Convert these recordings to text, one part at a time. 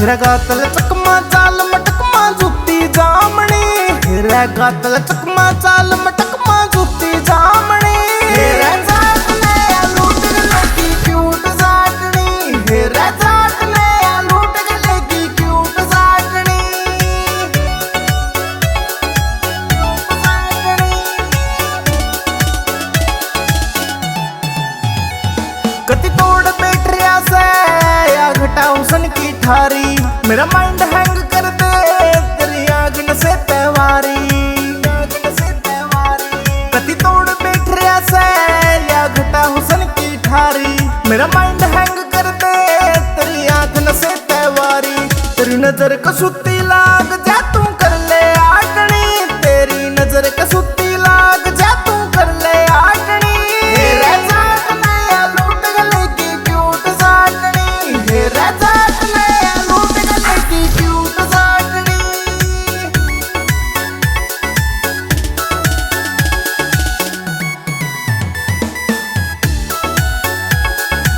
हेरा गातल चकमा चाल मटकमा जुती जामणी, हेरा गातल चकमा चाल मटकमा जुती जामणी, हेरा जाटने लूट गले की क्यूट जाटनी, हेरा जाटने लूट गले की क्यूट जाटनी, कति तोड़ बैठ रहा से या घटाऊं सन की ठारी, मेरा माइंड हैंग कर दे तेरी आगन से तैवारी, कति तोड़ बैठ रहा से या घटाऊं सन की ठारी, मेरा माइंड हैंग कर दे तेरी आगन से तैवारी, तेरी नजर कसुती लाग जा तू कर ले आटनी, तेरी नजर कसुती लाग जा तू कर ले आटनी,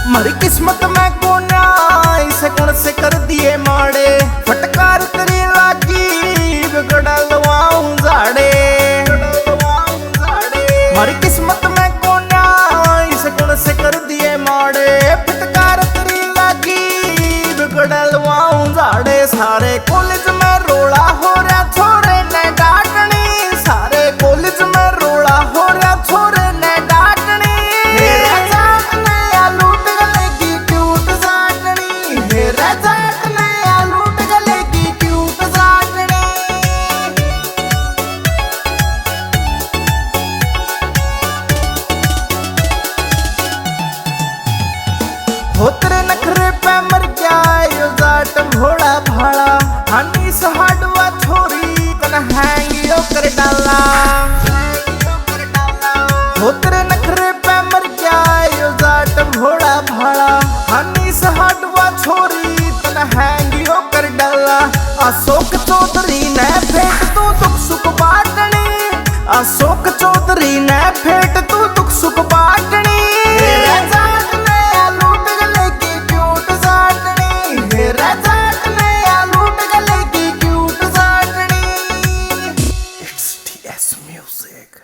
हमारी किस्मत में कोना इसे कौन से कर दिए माड़े, फटकार तेरी लागी बिगड़ा लवाऊं झाड़े, हमारी किस्मत में कोना इसे कौन से कर दिए माड़े, फटकार तेरी लागी बिगड़ा लवाऊं झाड़े, सारे कॉलेज में रोड़ा हो रहा छोरे ने डांटनी, सारे कॉलेज में रोड़ा हो रहा छोरे ने डांटनी, हो तेरे नखरे पे मर गया यो जाट भोड़ा भाड़ा, हनी सहाडवा छोरी तन हैंगियो कर डाला, हो तेरे नखरे पे मर गया यो जाट भोड़ा भाड़ा, हनी सहाडवा छोरी तन हैंगियो कर डाला, अशोक चौधरी ने फेंट तू दुख सुख बाटनी, अशोक चौधरी ने फेंट तू दुख सुख बाटनी, Music.